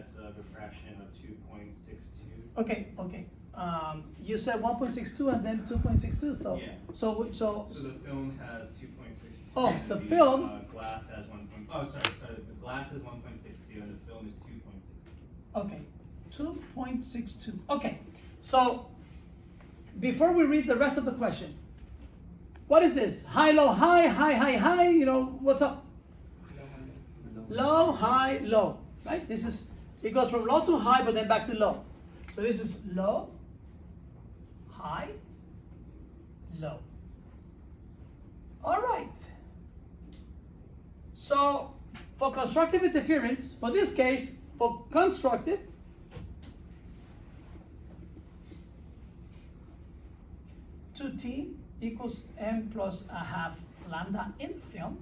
has a refraction of 2.62. Okay. You said 1.62 and then 2.62. So Yeah. So the film has 2.62. Oh, and the film. Glass has 1. Oh, sorry. The glass has 1.62 and the film is 2.62. Okay, 2.62. Okay, so before we read the rest of the question, what is this? High, low, high, high, high, high. You know what's up? Low, high, low. Right? This is, it goes from low to high, but then back to low. So this is low, high, low. All right. So for constructive interference, for this case, for constructive, two T equals m plus a half lambda in the film.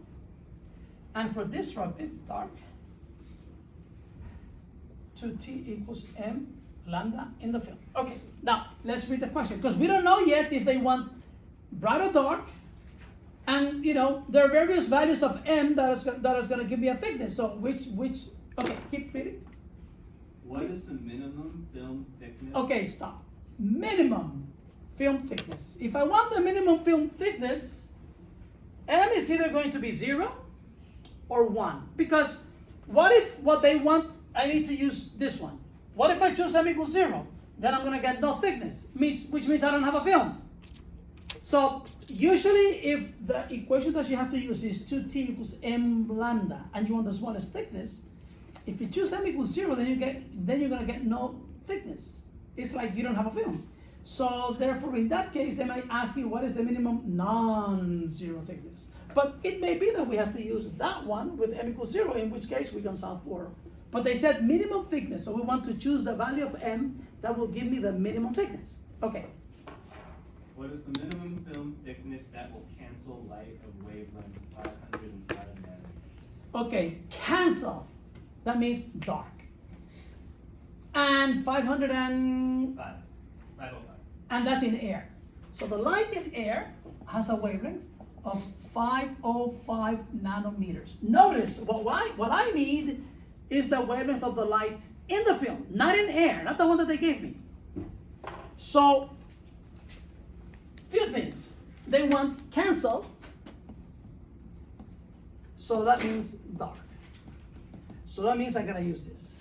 And for destructive, dark, 2T equals m lambda in the film. Okay, now let's read the question, because we don't know yet if they want bright or dark, and you know there are various values of m that is going to give me a thickness. So which okay, keep reading. What is the minimum film thickness? Okay, stop. Minimum film thickness. If I want the minimum film thickness, m is either going to be 0 or 1. Because what if what they want, I need to use this one. What if I choose m equals 0? Then I'm going to get no thickness, which means I don't have a film. So usually if the equation that you have to use is 2t equals m lambda, and you want the smallest thickness, if you choose m equals 0, then you're going to get no thickness. It's like you don't have a film. So therefore, in that case, they might ask you what is the minimum non-zero thickness. But it may be that we have to use that one with m equals 0, in which case we can solve for. But they said minimum thickness, so we want to choose the value of m that will give me the minimum thickness. Okay. What is the minimum film thickness that will cancel light of wavelength 505 nanometers? Okay, cancel. That means dark. And 505. 505. And that's in air. So the light in air has a wavelength of 505 nanometers. Notice what I need is the wavelength of the light in the film, not in air, not the one that they gave me. So, few things. They want cancel, so that means dark. So that means I'm going to use this.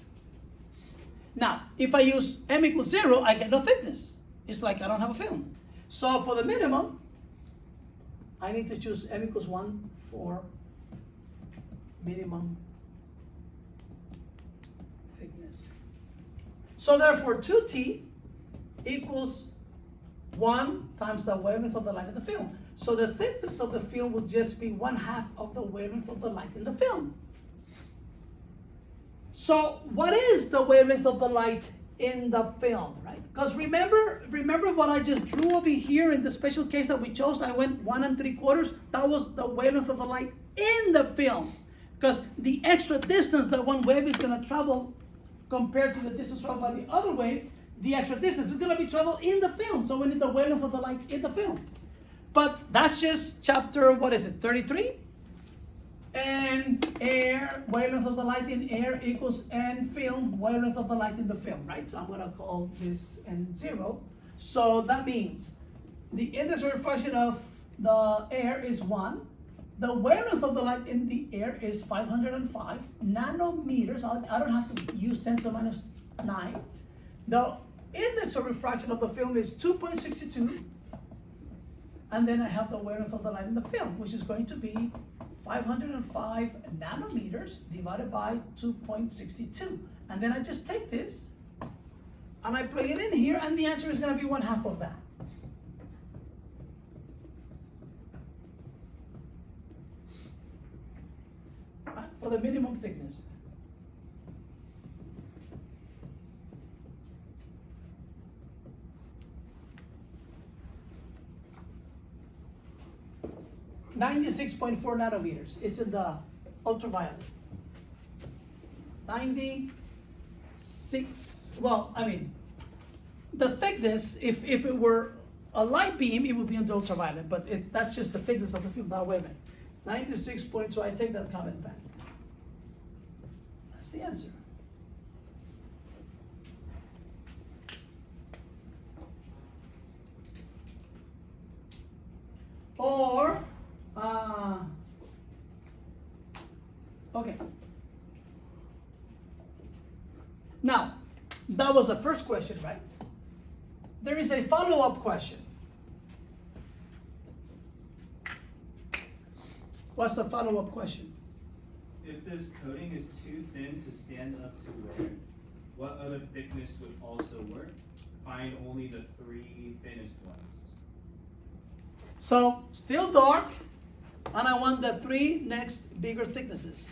Now, if I use m equals 0, I get no thickness. It's like I don't have a film. So for the minimum, I need to choose m equals 1 for minimum thickness. So therefore, 2t equals 1 times the wavelength of the light in the film. So the thickness of the film will just be 1/2 of the wavelength of the light in the film. So what is the wavelength of the light in the film, right? Because remember what I just drew over here in the special case that we chose. I went 1 3/4. That was the wavelength of the light in the film. Because the extra distance that one wave is going to travel compared to the distance traveled by the other wave, the extra distance is going to be traveled in the film. So we need the wavelength of the light in the film. But that's just chapter, what is it, 33? And air, wavelength of the light in air equals n film, wavelength of the light in the film, right? So I'm going to call this n0. So that means the index of refraction of the air is 1. The wavelength of the light in the air is 505 nanometers. I don't have to use 10 to the minus 9. The index of refraction of the film is 2.62. And then I have the wavelength of the light in the film, which is going to be 505 nanometers divided by 2.62. And then I just take this and I plug it in here, and the answer is going to be 1/2 of that. Right? For the minimum thickness. (96.4 nanometers). It's in the ultraviolet. 96. Well, I mean, the thickness. If it were a light beam, it would be in the ultraviolet. But that's just the thickness of the film, not wavelength. 96. So I take that comment back. That's the answer. Or, okay. Now, that was the first question, right? There is a follow-up question. What's the follow-up question? If this coating is too thin to stand up to wear, what other thickness would also work? Find only the 3 thinnest ones. So, still dark, and I want the 3 next bigger thicknesses.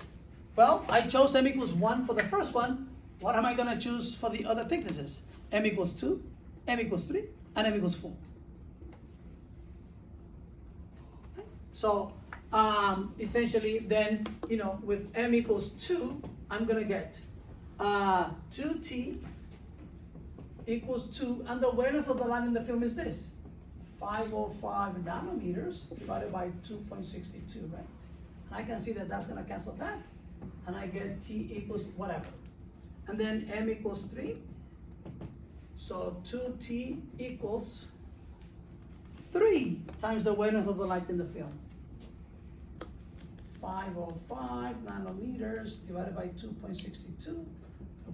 Well, I chose m equals 1 for the first one. What am I going to choose for the other thicknesses? M equals 2, m equals 3, and m equals 4. So, essentially, then, with m equals 2, I'm going to get 2t equals 2, and the wavelength of the line in the film is this, 505 nanometers divided by 2.62, right? And I can see that that's going to cancel that, and I get t equals whatever. And then m equals 3, so 2t equals 3 times the wavelength of the light in the film. 505 nanometers divided by 2.62.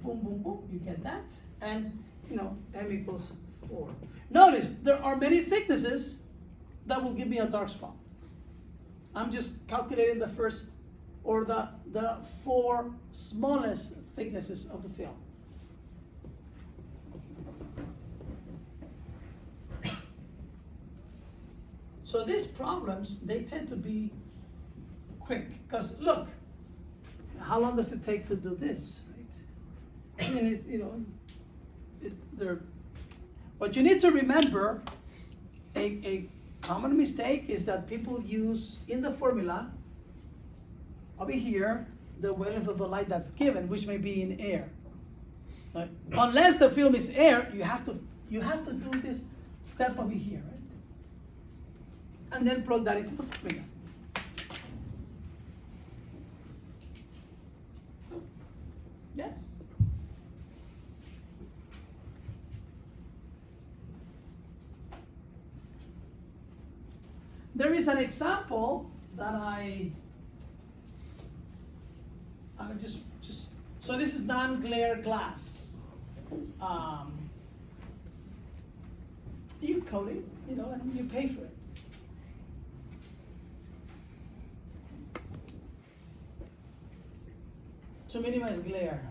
Boom, boom, boom, you get that. And, m equals 4. Notice, there are many thicknesses that will give me a dark spot. I'm just calculating the first, or the 4 smallest thicknesses of the film. So these problems, they tend to be quick, because look, how long does it take to do this, right? I mean, but you need to remember, a common mistake is that people use in the formula over here the wavelength of the light that's given, which may be in air. Right? Unless the film is air, you have to do this step over here, right? And then plug that into the formula. Yes. There is an example that I just so this is non-glare glass. You coat it, and you pay for it. To minimize glare.